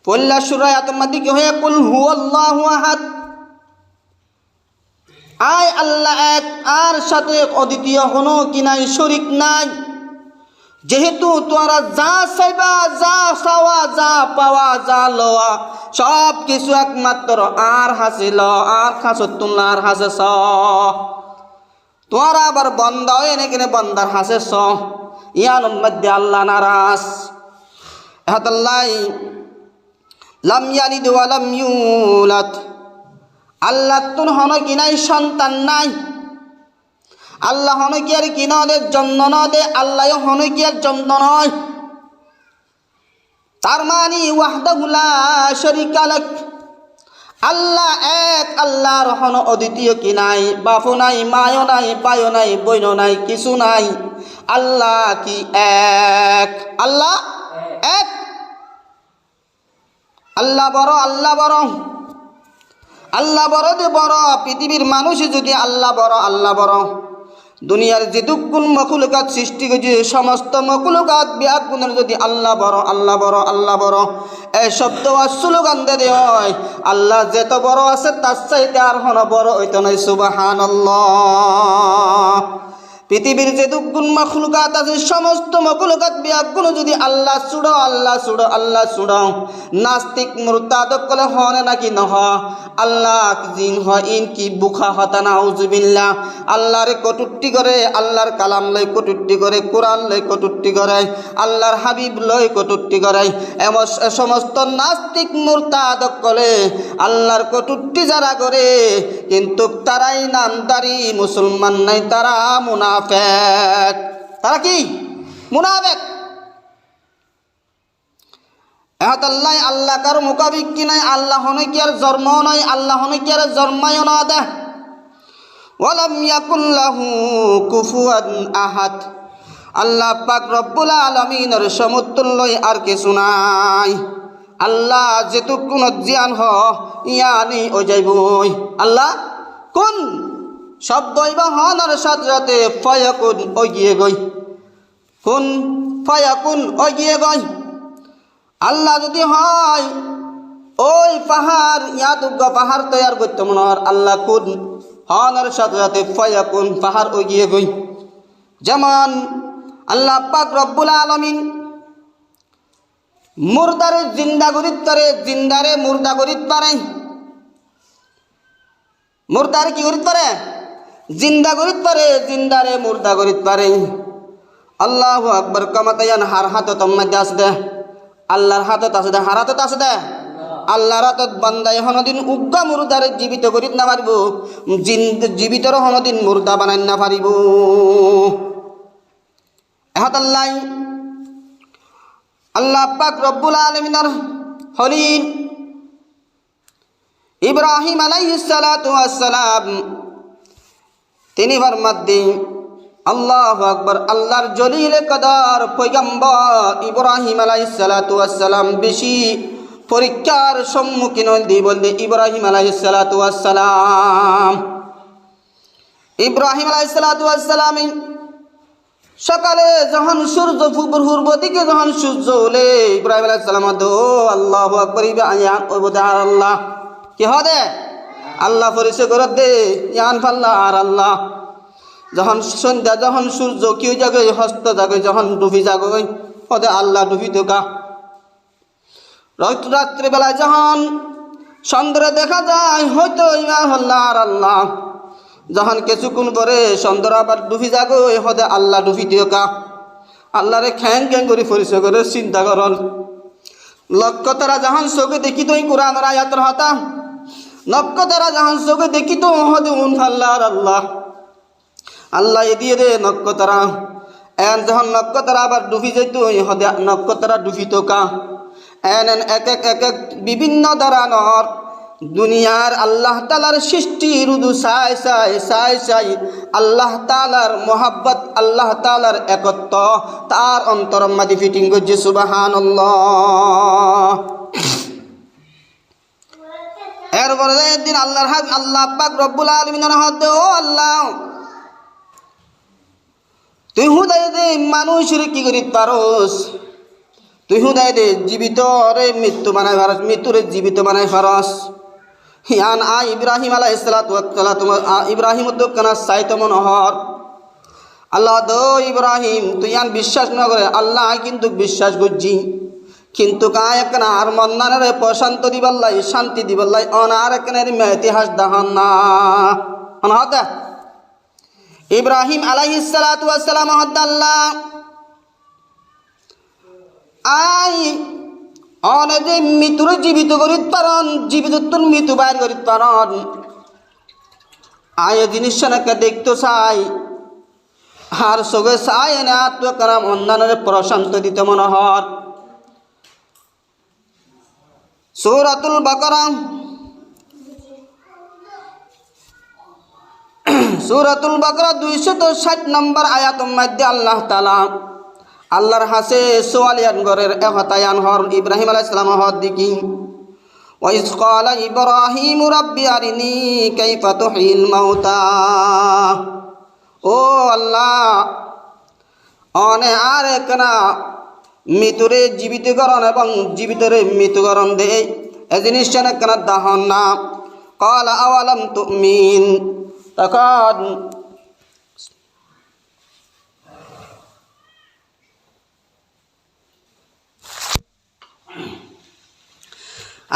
পল্লা সূরা আয়াতের মধ্যে কি হয়ে কুল হুয়াল্লাহু আহাদ, আয় আল্লাহ এক, আর সাথে অদ্বিতীয় কোনো কি নাই, শরীক নাই। যেহেতু তোরা যা চাইবা, যা চাওয়া, যা পাওয়া, যা লওয়া সব কিছু একমাত্র আর হাসিল, আর খাসত তুল্লা আর হাসে স। তোরা আবার বন্দা হয় নাকি বন্দার হাসে স, ইয়ার মধ্যে আল্লাহ নারাজ। হাতাল্লাই লাম ইয়ালিদ ওয়া লাম ইউলাদ, আল্লাহ তোর হন কি নাই সন্তান নাই, আল্লাহ হন কি আর কি নদে জন্ম নদে, আল্লাহ হন কি আর জন্ম নয়। তার মানে ওয়াহদাহু লা শারীকা লাক, আল্লাহ এক, আল্লাহর হন অদ্বিতীয় কি নাই, বাপও নাই, মায়ও নাই, বায়ও নাই, বইনও নাই, কিছু নাই। আল্লাহ কি এক, আল্লাহ এক। আল্লাহ বড়, আল্লাহ বড়, আল্লাহ বড় যে বড়। পৃথিবীর মানুষ যদি আল্লাহ বড়, আল্লাহ বড়, দুনিয়ার যেটুকুন মখলুকাত সৃষ্টি করেছে সমস্ত মখলুকাত বিয়াগুণের যদি আল্লাহ বড়, আল্লাহ বড়, আল্লাহ বড় এই শব্দ স্লোগান দিয়ে হয়, আল্লাহ যেত বড় আছে তার চাইতে আর হন বড় হইতো নয়। সুবহানাল্লাহ। পৃথিবীর যেটুকুন মখলুকাত আছে সমস্ত মখলুকাত বিয়াগুণ যদি আল্লাহ ছুড়ো, আল্লাহ ছুড়ো, আল্লাহ ছুড়ো, নাস্তিক মুরতাদ কলে হনে নাকি নহ, আল্লাহ জিন হয় ইন কি বুখা হতা নাউজুবিল্লাহ। আল্লাহরে কটূক্তি করে, আল্লাহর কালাম লই কটূক্তি করে, কোরআন লই কটূক্তি করে, আল্লাহর হাবিব লই কটূক্তি করে। এমন সমস্ত নাস্তিক মুরতাদ কলে আল্লাহর কটূক্তি যারা করে, কিন্তু তারাই নামদারি মুসলমান নাই, তারা মুনাফিক। তারা কি মুনাফিক। আল্লাহ আল্লাহ কারো মোকাবিক কি নাই, আল্লাহ হনে কি আর জন্ম নয়, আল্লাহ হনে কি আর জন্মায় না দে। ওয়ালাম ইয়াকুল লাহু কুফুয়ান আহাদ, আল্লাহ পাক রব্বুল আলামিনের সমতুল্য আর কিছু নাই। আল্লাহ যেটুকুন জ্ঞান হ ইয়ানি ও যাইবই। আল্লাহ কোন শব্দ বা হনার সাথে সাথে ফায়াকুন ও গিয়ে গই, কোন ফায়াকুন ও গিয়ে গই। আল্লাহ যদি হয় ওই পাহাড় ইয়াদুগ্গা পাহাড় তৈয়ার করতে মনোর, আল্লাহ কোন হনার সাথে সাথে ফায়াকুন পাহাড় ও গিয়ে গই। যেমন আল্লাহ পাক রব্বুল আলামিন মুর্দারে জিন্দা করিত পারে, জিন্দারে মুর্দা করিত পারে। মুর্দারে কি করিত পারে? জিন্দা করিত পারে, জিন্দারে মুর্দা করিত পারে। আল্লাহু আকবার। কামাতায়ান হার হাতত মধ্যে আছে দে, আল্লাহর হাতত আছে দে, হার হাতত আছে দে। আল্লাহর হাতত বান্দাই হনদিন উগ্গা মুর্দারে জীবিত করিত না পারিব, জীবিতর হনদিন মুর্দা বানাই না পারিব। এহাত আল্লাহ পাক রব্বুল আলামিনের খলিল ইব্রাহিম আলাইহিস সালাতু ওয়াস সালাম তিনি ফরমাতে আল্লাহু আকবার, আল্লাহর জলিল কদর পয়গম্বর ইব্রাহিম আলাইহিস সালাতু ওয়াস সালাম বেশি পরীক্ষার সম্মুখীন হইতে বলতে ইব্রাহিম আলাইহিস সালাতু ওয়াস সালাম, ইব্রাহিম আলাইহিস সালাতু ওয়াস সালাম সকালে যখন সূর্য পূর্ব দিকে যখন সূর্য ওলে, ইব্রাহিম আলাইহিস সালাম দো আল্লাহু আকবার ইয়ান ওবদা আল্লাহ কি হদে আল্লাহ পরিচয় করে দে ইয়ান ফাল্লাহ আর আল্লাহ। যখন সন্ধ্যা যখন সূর্য কেউ জাগে হস্ত জাগে, যখন ডুবি জাগে হদে আল্লাহ ডুবি দোকা। রাত্রিবেলায় যখন চন্দ্র দেখা যায় হয়তো ইমান আল্লাহ আর আল্লাহ। যখন কিছুক্ষণ পরে চন্দ্র আবার ডুবি যাগো হদে আল্লাহ ডুবি দিওকা। আল্লাহরে খ্যাং খ্যাং করে পরিচয় করে চিন্তা করন। নক্ষত্ররা যখন চোখে দেখি তো কোরআনের আয়াতের হতা, নক্ষত্ররা যখন চোখে দেখি তো হদে উন আল্লাহ আর আল্লাহ। আল্লাহ এদিয়ে দে নক্ষত্ররা, এন যখন নক্ষত্ররা আবার ডুবি যেত হদে নক্ষত্ররা ডুবি তোকা। এন এক এক এক এক বিভিন্ন ধরনের দুনিয়ার আল্লাহ তাআলার সৃষ্টি রুদু সাই সাই সাই সাই আল্লাহ তাআলার মোহাব্বত, আল্লাহ তাআলার একত্ব তার অন্তর মাঝে ফিটিং করছে। সুবহানাল্লাহ। এরপরে একদিন আল্লাহর হাবিব আল্লাহ পাক রব্বুল আলামিনের হাতে, ও আল্লাহ তুই হুদাই দে মানুষের কি করিত পারোস, তুই হুদাই দে জীবিত রে মৃত্যু বানাই ফারস, মৃত্যুরে জীবিত বানাই ফারস। হিয়ান ইব্রাহিম আলাইহিস সালাতু ওয়াস সালাম ইব্রাহিম উদ্দকানা সাইত মনোহর আল্লাহ দো ইব্রাহিম তুই আন বিশ্বাস না করে আল্লাহ কিন্তু বিশ্বাস করছি, কিন্তু কায় একনা আর মন্নানের প্রশান্ত দিবাল্লাই শান্তি দিবাল্লাই অনার একনের ইতিহাস দাহন না অনহদা ইব্রাহিম আলাইহিস সালাতু ওয়াস সালাম আল্লাহ আই অনে যে মৃত্যুর জীবিত করিত পারন, জীবিত তোর মৃত্যু বাইর করিত পারন। আয় জিনিস নাকি দেখতে চাই আর সবে চাই এনে আত্মকারাম অন্যান্য প্রশান্ত দিতে মনোহর। সূরাতুল বাকারা সূরাতুল বাকারা 260 নম্বর আয়াতের মধ্যে আল্লাহ তাআলা আল্লাহর হাসে সোয়ালিয়ান গরের এহতায়ান হর ইব্রাহিম আলাইহিস সালাম হদ দিকি ওয়াইজ ক্বালা ইব্রাহিম রাব্বি আরিনি কাইফা তুহিল মাউতা। ও আল্লাহ অনে আর একনা মৃত্যুরে জীবিতকরণ এবং জীবিতরে মৃত্যুকরণ দে এ জিনিসটা একনা দাহন না। ক্বালা আওয়ালাম তুমিন, তখন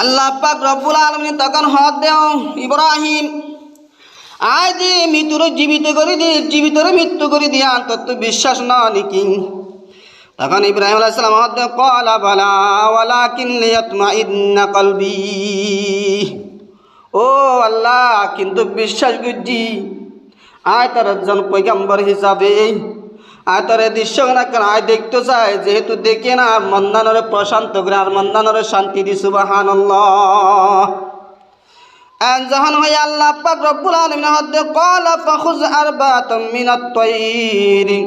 আল্লাহ পাক রব্বুল আলামিন তখন হদ দেও ইব্রাহিম আয় দি মৃত্যুরে জীবিত করে দি জীবিতরে মৃত্যু করে দিয়া তত বিশ্বাস না নাকি। তখন ইব্রাহিম আলাইহিস সালাম হদ দেও ক্বালা বালা ওয়ালাকিন লিয়াতমাইন্না কলবি। ও আল্লাহ কিন্তু বিশ্বাস করছি আয় তার একজন পয়গম্বর হিসাবে আয় তার দৃশ্য না কেন আয় দেখতে চাই, যেহেতু দেখে না আর মন্দানরে প্রশান্ত করে আর মন্দানরে শান্তি দি সুবহানাল্লাহ। যখন হয়ে আল্লাহ পাক রব্বুল আলামিন হদ ক্বালা ফাখুয আরবাতাম মিনাত তায়রি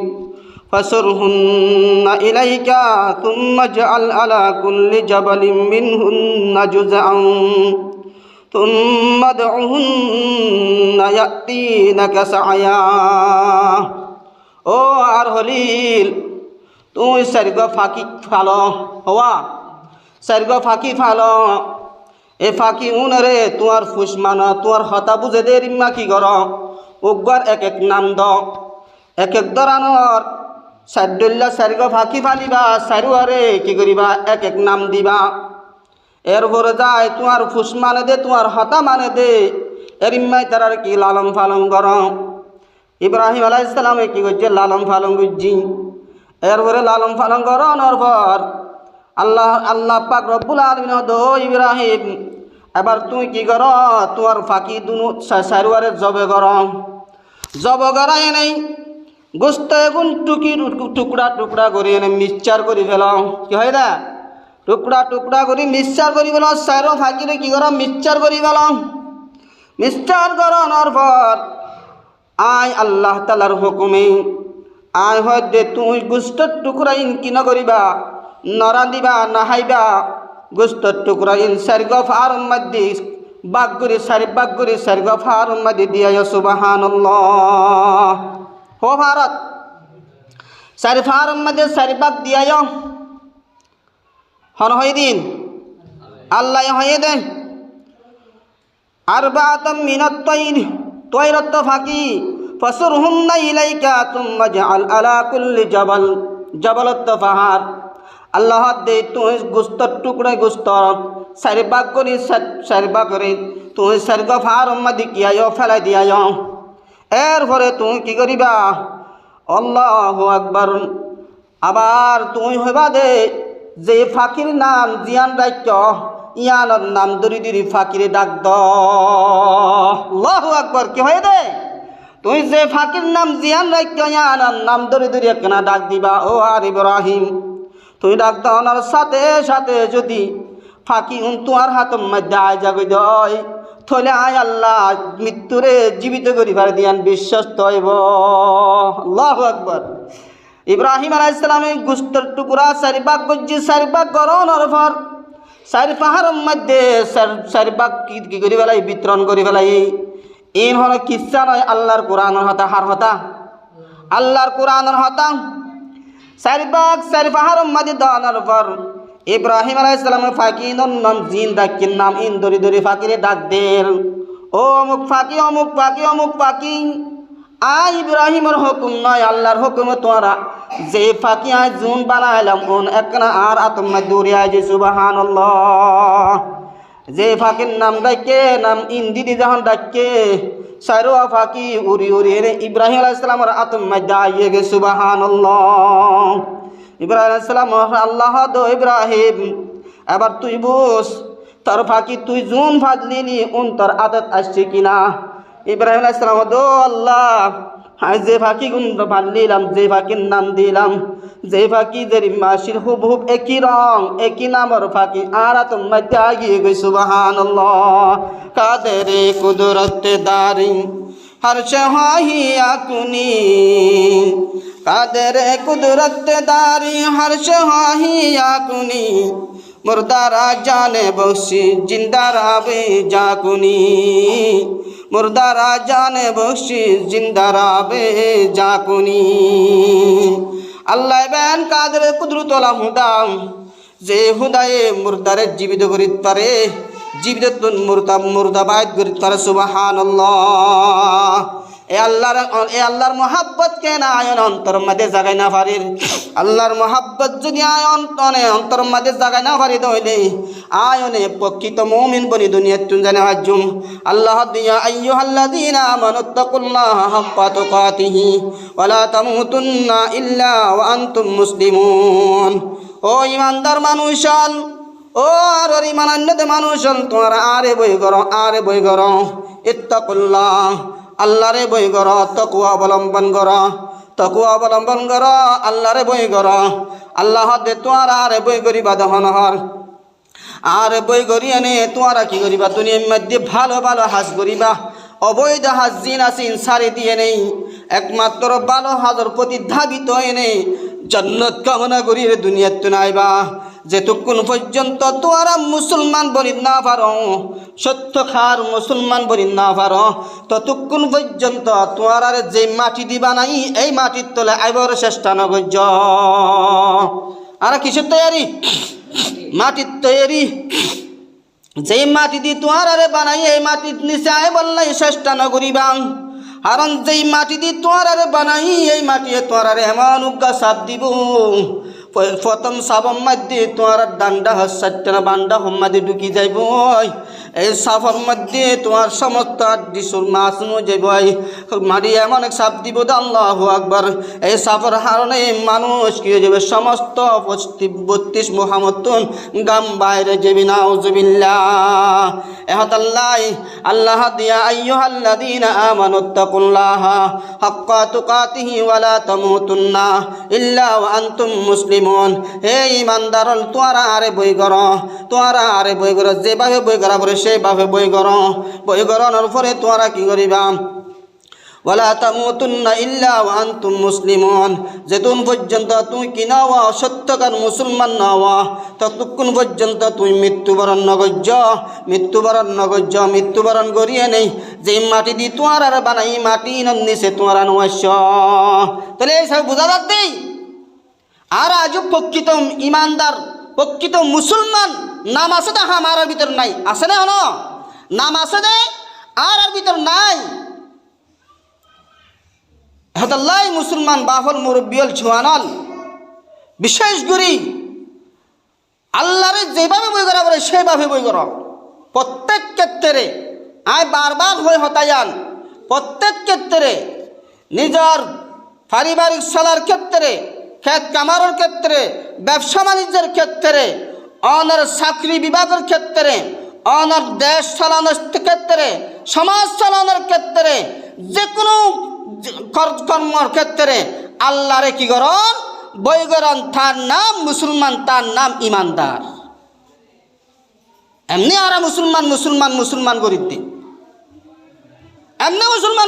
ফাসুরহুন্না ইলাইকা থুম্মা জাআল আলা কুল্লি জাবালিন মিনহুন্না জুজআন থুম্মা দউহুন্না ইয়াতিনাকা সাআয়া। ও আর হলিল তুই সারিগ ফাঁকি ফালো হওয়া সারিগ ফাঁকি ফালো এ ফাঁকি উনরে তোমার ফুস মানো তোমার হতা বুঝে দে রিম্মা কি কর উগ্র এক এক নাম দ এক এক দরানোর সাইডুল্লা সারিগ ফাঁকি ফালিবা সারুয়ারে কি করিবা এক এক নাম দিবা। এরপরে যায় তোমার ফুস মানে দে তোমার হতা মানে দে এরিম্মাই তারার কি লালন ফালন কর। ইব্রাহিম আলাইহিস সালামে কি করছে লালন ফালন করছি। এরপরে লালন ফালন করানোর পর আল্লাহ পাক রব্বুল আলামিন দো ইব্রাহিম এবার তুই কি কর তোমার ফাঁকি দুনো সারুয়ারে জবে কর, জব করাই নেই গোস্ত এগুন টুকরা টুকরা করি এনে মিক্সচার করি ফেলাও কি হয় না টুকরা টুকরা করি মিক্সচার করি ফেলাও সারো ফাঁকিরে কি কর মিক্সচার করি ফেলাও। মিক্সচার করানোর পর আয় আল্লাহ তাআলার হুকুমে আয় হয়তো তুই গোস্তর টুকরা ইনকি না করিবা নরা দিবা নাহাইবা গোস্তর টুকরা ইন সারগ ফারুম মধ্যে বাগগুরি সারগ ফারুম মধ্যে দিয়া সুবহানাল্লাহ। হো ভারত সারি ফারুম মধ্যে সারি বাগ দিয়া হন হই দিন আল্লাহ হয়ে দেন আরবাতাম মিনাত তায়র তৈরত ফাঁকি ফসুরহুন্না ইলাইকা তুম্মা জাআল আলা কুল্লি জাবালত পাহাড়। আল্লাহ দে তুই গোস্তর টুকরায় গোস্ত সারি বাগ করে তুই সারগ ফারুম মধ্যে কিয়ায় ফেলাই দিয়ায়। এরপরে তুই কি করিবা আল্লাহু আকবার আবার তুই হইবা দে যে ফাঁকির নাম জিয়ান রাজ্য ইয়ানোর নাম দরি দরি ফাঁকিরে ডাক দ। আল্লাহু আকবার কি হয়ে দে তুই যে ফাঁকির নাম জিয়ান রাজ্য ইয়ানোর নাম দরি দরি একনা ডাক দিবা। ও আর ইব্রাহিম তুই ডাক দাওয়ার সাথে সাথে যদি ফাঁকি তোমার হাতের মধ্যে আয় যাবে দয় থলে আয় আল্লাহ মৃত্যুরে জীবিত করিবার দিয়ান বিশ্বস্ত হইব। আল্লাহু আকবার। ইব্রাহিম আলাইহিস সালামে গোস্তের টুকরা চারি ভাগ গজ্জি চারি ভাগ গরনের পর চারি পাহাড়ের মধ্যে চারি ভাগ কি করি ফেলাই বিতরণ করি ফেলাই। এই হল কিচ্ছা নয় আল্লাহর কোরআনের হতা হার হতা আল্লাহর কোরআনের হতা চারি ভাগ চারি পাহাড়ের মধ্যে দেওয়ানোর পর ইব্রাহিম আলাইহিস সালামের ফাঁকি নাম জিন ডাকির নাম ইন দরি দরি ফাঁকিরে ডাক দের ও অমুক ফাঁকি অমুক ফাঁকি অমুক ফাঁকি আই ইব্রাহিমের হুকুম নয় আল্লাহর হুকুমে তোরা যে ফাঁকি আই জুন বানাইলাম ওন একনা আর আতম দৌড়ে আই যে সুবহানাল্লাহ যে ফাঁকির নাম ডাকে নাম ইন্দিদি যখন ডাকে সারোয়া ফাঁকি উড়ি উড়ি রে ইব্রাহিম আলাইহিস সালামের আতম মধ্যে আইয়ে গে সুবহানাল্লাহ ইব্রাহিম আলাইহিস সালাম আল্লাহ দো ইব্রাহিম এবার তুই বুঝ তোর ফাঁকি তুই জুন ফাঁদলিনি উন তোর আদত আসছে কিনা ইব্রাহিম আলাইহিস সালাম দো আল্লাহ আজ যে ফাঁকি গুণ বানলিলাম যে ফাঁকির নাম দিলাম যে ফাঁকি যে মাসির হুবহুব একই রং একই নামের ফাঁকি আর তোমার জাগিয়ে গই সুবহানাল্লাহ কাদেরে কুদরতে দারি হর শাহিয়া কুনি কাদেরে কুদরতে দারি হর শাহিয়া কুনি মুর্দারা জানে বসি জিন্দারা বে জাকুনি মুর্দারা জানে বসি জিন্দারা বে জাকুনি আল্লাহ বেন কাদের কুদরতলা হুদাম যে হুদায়ে মুর্দারে জীবিত করিত পারে জীবিত মুর্দাবাদ করিত পারে সুবহানাল্লাহ এ আল্লাহর মোহাব্বত কে না আয়ন অন্তর মধ্যে জাগাই না পারির আল্লাহর মোহাব্বত যদি আয়ন অন্তর মধ্যে জাগাই না পারি তাহলে আয়নে প্রকৃত মুমিন বনি দুনিয়া তুন জানে হাজুম আল্লাহ দিয়া আইয়ুহাল্লাযীনা আমানুত্তাকুল্লাহা হাক্কা তুকাতিহি ওয়া লা তামুতুন্না ইল্লা ওয়া আনতুম মুসলিমুন ও ইমানদার মানুষাল ও আর ইমানান্যতে মানুষাল তোমরা আরে বই করো ইত্তাকুল্লাহ আল্লাহরে বই কর তাকওয়া অবলম্বন কর আল্লাহরে বই কর আল্লাহ দে তোরা আরে বই করিবা দহনহর আরে বই করি এনে তোরা কি করিবা দুনিয়ার মধ্যে ভালো ভালো হাজ করিবা অবৈধ হাজ জিন আসিন সারি দিয়ে নেই একমাত্র ভালো হাজর প্রতি ধাবিত এনে জান্নাত কামনা করি দুনিয়াত তো নাইবা যেতক্ষণ পর্যন্ত তোরা মুসলমান বলি না পারো সত্য খার মুসলমান বলি না পারো ততক্ষণ পর্যন্ত তোরা যে মাটি দিবা নাই এই মাটির তলে আইবার চেষ্টা নগর্য আর কিসের তৈরি মাটির তৈরি যে মাটি দি তোরা বানাই এই মাটির নিচে আইবার নাই চেষ্টা নগরিবা কারণ যেই মাটি দি তোরা বানাই এই মাটি তোরা এমন উজ্ঞা সাপ দিব প্রথম সাবম মধ্যে তোমার ডান্ডা হাসটা বান্ডা হোমাদি ঢুকি যাইব এই সাফর মধ্যে তোমার সমস্ত ডিসুর মাছ যাইব মারি এমন এক সাপ দিব আল্লাহু আকবার এই সাফর হারণে মানুষ কি হয়ে যাবে সমস্ত 32 মুহাম্মদুন গাম বাইরে যাবি নাউজুবিল্লাহ এহতাল্লাহ আল্লাহ দিয়া আইয়ুহাল্লাযীনা আমানুত্তাকুল্লাহা হাক্কা তুকাতিহি ওয়া লা তামুতুন্না ইল্লা ওয়া আনতুম মুসলিমুন হে ইমানদারল তোরা আরে বই কর যেভাবে বই করা পরে সেইভাবে বই করানোর পরে তোরা কি করিবা ওয়ালা তামুতুন্না ইল্লা ওয়া আনতুম মুসলিমুন যেতুন পর্যন্ত তুই কি না হওয়া সত্যকার মুসলমান না হওয়া ততক্ষণ পর্যন্ত তুই মৃত্যুবরণ মৃত্যুবরণ করিয়ে নেই যে মাটি দি তোমার আর বানাই মাটি নিচে তোমার নৈশ তাহলে এই সব বোঝা যাচ্ছে আর আজও প্রকৃত ইমানদার প্রকৃত মুসলমান নাম আছে না আমার ভিতর নাই আছে না হলো নাম আছে দে আর ভিতর নাই হতাল্লাই মুসলমান বাফল মুরব্বিয়ল ছুয়ানল বিশেষ করে আল্লাহরে যেভাবে বই করা বলে সেইভাবে বই কর প্রত্যেক ক্ষেত্রে আয় বারবার হয়ে হতায়ান প্রত্যেক ক্ষেত্রে নিজের পারিবারিক চলার ক্ষেত্রে ক্ষেত কামারের ক্ষেত্রে ব্যবসা বাণিজ্যের ক্ষেত্রে অনার চাকরি বিভাগের ক্ষেত্রে অনার দেশ চালানোর ক্ষেত্রে সমাজ চালানোর ক্ষেত্রে যে কোনো কর্মর ক্ষেত্রে আল্লাহরে কি করন বই করন তার নাম মুসলমান তার নাম ইমানদার এমনি আর মুসলমান করি দে এমনি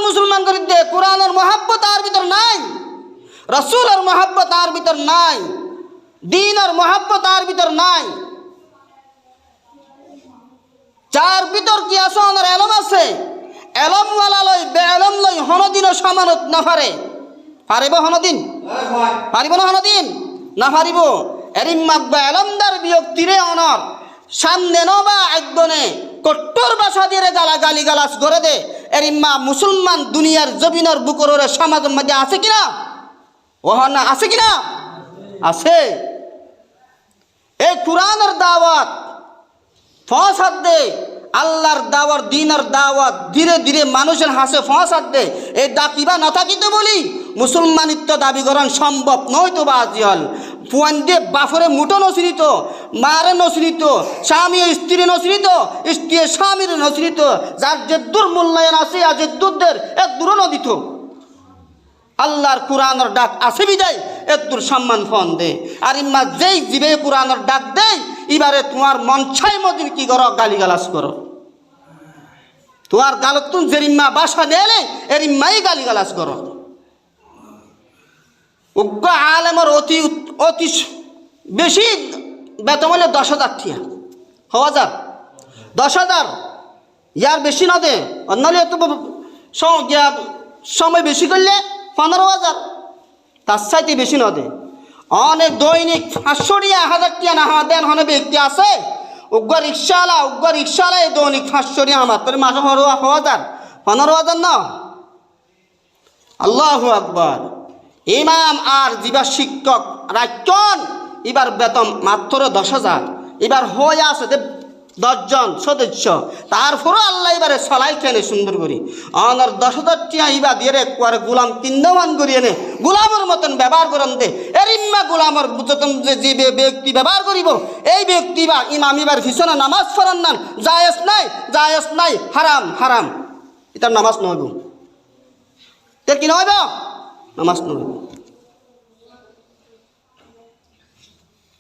মুসলমান করি দে কোরআনের মহাব্বত আর ভিতর নাই রসুলের মহাব্বত আর ভিতর নাই দ্বীনের মহাব্বত আর ভিতর নাই যার ভিতর কি আছে ওনার এলম আছে এলমওয়ালা লই বেএলম লই হনদিনও সমানত না পারে পারিব হনদিন পারিব না হনদিন না পারিব এরিম্মাব্বা এলমদার বিয়ক্তিরে অনর সামনে নবা একদনে কট্টর ভাষা দিয়ে গালি গালাস করে দে এরিম্মা মুসলমান দুনিয়ার জবিনর বুকরের সমাজের মধ্যে আছে কিনা ওহ না আছে কিনা আছে এই কোরআনের দাওয়াত ফসাদ দে আল্লাহর দাওয়ার দিনের দাওয়াত ধীরে ধীরে মানুষের হাসে ফসাদ দে এই ডাকিবা না থাকিতে বলি মুসলমানিত্ব দাবি করান সম্ভব নয় তো বাজি হল ফুয়ান দিয়ে বাফরে মুঠো নসরিত মারে নসরিত স্বামী স্ত্রী নসরিত স্ত্রী স্বামীর নসরিত যার যে দূর মূল্যায়ন আছে আর যে দূরদের এক দূর নদিত আল্লাহর কোরআনের ডাক আছে বিদায় এক দূর সম্মান ফোন দে আর ইম্মা যেই জীবে কোরআনের ডাক দেয় এবারে তোমার মন ছাই মদিন কি করো গালিগালাজ করো তোমার গালত তুমি জেরিম্মা বাসা নেলে এরিম্মাই গালিগালাজ করো উগ্র আলেমর অতি অতি বেশি বেতন হলে 10,000 টিয়া হওয়া যাক 10,000 ইয়ার বেশি না দে অন্যলে তো সময় বেশি করলে 15,000 তার চাইতে বেশি না দে অনেক দৈনিক 500 টিয়া 1000 টিয়া না দেন হনে ব্যক্তি আছে উগ্র রিক্সাওয়ালা এই দৈনিক 500 টিয়া আমার তোর মাসে হওয়া যাক 15,000 না আল্লাহু আকবার ইমাম আর জিবা শিক্ষক রাজন এবার বেতন মাত্র 10,000 এবার হয়ে আছে 10 জন সদস্য তারপরও আল্লাহ এবারে চলাই কেনে সুন্দর করি আমার 10,000 টিয়া ইবা দিয়ে একবারে গোলাম তিনমান করিয়ে নে গোলামের মতন ব্যবহার করেন দে এরিম্মা গোলামের যতন যে ব্যক্তি ব্যবহার করিব এই ব্যক্তি বা ইমাম এবার ভীষণ নামাজ পড়ান না জায়েজ নাই হারাম হারাম এটার নামাজ নইব এর কি নইব নামাজ নইব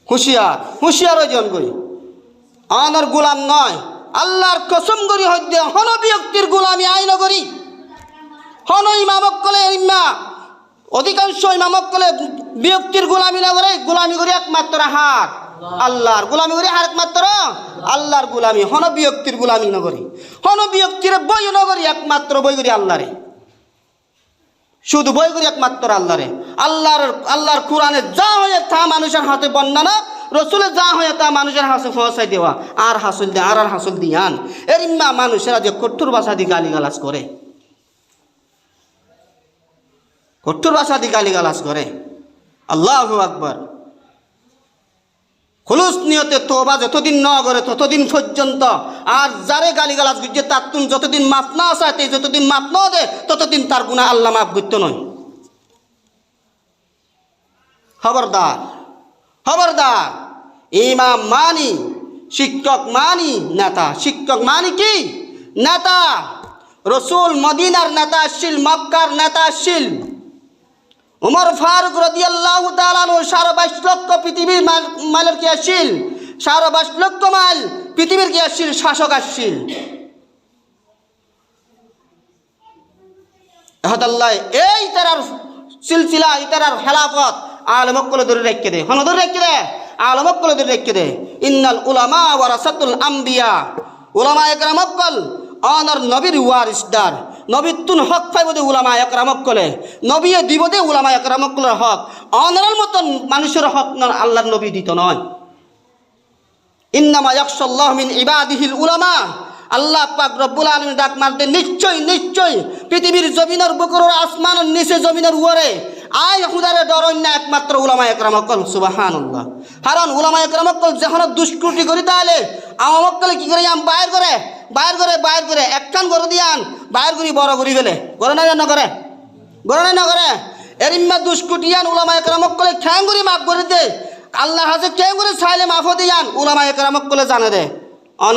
হুঁশিয়ার ওজন করি আনার গোলাম নয় আল্লাহর কসম করি হইতে হন ব্যক্তির গোলামি আইন করি হন ইমামক কলে ইম্মা অধিকাংশ ইমামক কলে ব্যক্তির গোলামি না করে গোলামি করি একমাত্র হাত আল্লাহর গোলামি করি হাত একমাত্র আল্লাহর গোলামি হন ব্যক্তির গোলামি না করি হন ব্যক্তির বই না করি একমাত্র বই করি আল্লাহরে শুধু বই করি একমাত্র আল্লাহর কোরআনে যা হয়ে তা মানুষের হাতে বর্ণনা রসুলের যা হয়ে তা মানুষের হাসে পৌঁছাই দেওয়া আর হাসল দিয়ে আর হাসল দিয়ান এর ইম্মা মানুষেরা যে কঠোর ভাষা দিয়ে গালিগালাজ করে আল্লাহু আকবার খুলুস নিয়তে তোবা যতদিন ন করে ততদিন পর্যন্ত আর যারে গালিগালাজ গুজে তার তুমি যতদিন মাপ না চাইতে যতদিন মাপ না দে ততদিন তার গুনাহ আল্লাহ মাফ করতে নয় খবরদার ইমাম মানি শিক্ষক মানি নেতা শিক্ষক মানি কি নেতা রসুল মদিনার নেতা আসছিল মক্কার নেতা আসছিল উমর ফারুক রাদিয়াল্লাহু তাআলা 22 লক্ষ পৃথিবীর মাইলের কি আসছিল 22 লক্ষ মাইল পৃথিবীর কি আসছিল শাসক আসছিল আল্লাহ এই তারার সিলসিলা এই তারার খেলাফত আলমকলে ধরে রেখে দে হন ধরে রেখে দে আলমকলে ধরে রেখে দে ইন্নাল উলামা ওয়ারাসাতুল আম্বিয়া উলামা একরামকল অনর নবীর ওয়ারিসদার নবীতুন হক পাইব দে উলামা একরামকলে নবী দিব দে উলামা একরামকলের হক অনরের মতন মানুষের হক না আল্লাহর নবী দিত নয় ইন্নামা ইয়াখশাল্লাহু মিন ইবাদিহিল উলামা আল্লাহ পাক রব্বুল আলামিন ডাক মারতে নিশ্চয় পৃথিবীর জমিনের বুকের আসমানের নিচে জমিনের উপরে আয় খুদারে ডরন্য একমাত্র উলামা একরামকল সুবহানাল্লাহ কারণ উলামা একরামকল যখন দুষ্কৃতি করি তাহলে আমকলে কি করে আম বাইর করে একখান করে দিয়ান বাইর করি বড় করি ফেলে করে না করে এরিম্মা দুষ্কৃতিয়ান উলামা একরামকলে খ্যাং করি মাফ করে দে আল্লাহ হাজে কে করে চাইলে মাফও দিয়ান উলামা একরামকলে জানে দে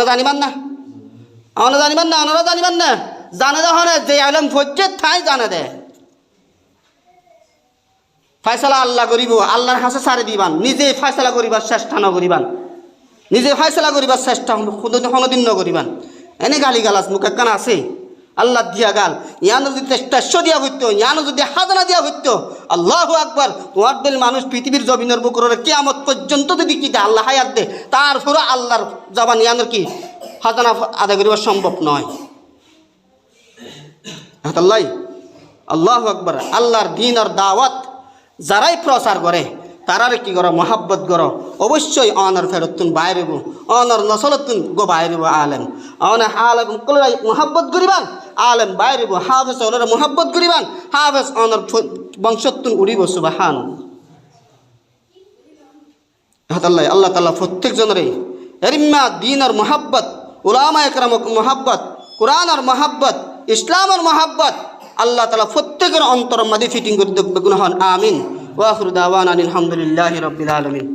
জানিবান না জানে দে যে আলম ফজ্জে ঠাই জানে দে ফায়সালা আল্লাহ করিব আল্লাহর হাসে সারে দিবান নিজে ফায়সালা করিবার চেষ্টা ন করিবান কোনোদিন ন করিবান এনে গালি গালাজ মুখ একখান আছে আল্লাহ দিয়া গাল ইয়ানো যদি 400 দিয়া হইতো ইয়ানো যদি 1000 দিয়া হইতো আল্লাহু আকবার তোমার দিল মানুষ পৃথিবীর জমিনের বুকরে কিয়ামত পর্যন্ত যদি কি আল্লাহ হায়াত দে তারপরে আল্লাহর জবান ইয়ানোর কি খাজনা আদায় করিবা সম্ভব নয় আল্লাহু আকবার আল্লাহর দ্বীনের দাওয়াত যারাই প্রচার করে তারারে কি করো মহাব্বত করো অবশ্যই অনার ফেরতুন বাইরেব অনার নসলতুন গো বাইরেব আলেম অনে আলেম কলাই মহাব্বত করিবান আলেম বাইরেব হাফেজ অনার মহাব্বত করিবান হাফেজ অনার বংশতুন উড়িব সুবহান আল্লাহ আল্লাহ তাআলা প্রত্যেক জনরে এরিম্মা দ্বীনের মহাব্বত উলামা একরাম মহাব্বত কোরআনের মহাব্বত ইসলামের মহাব্বত আল্লাহ তাআলা প্রত্যেকের অন্তর মাঝে ফিটিং করে দেখবে গুণ হন আমিন ওয়া আখিরু দাওয়ানা আলহামদুলিল্লাহি রাব্বিল আলামিন।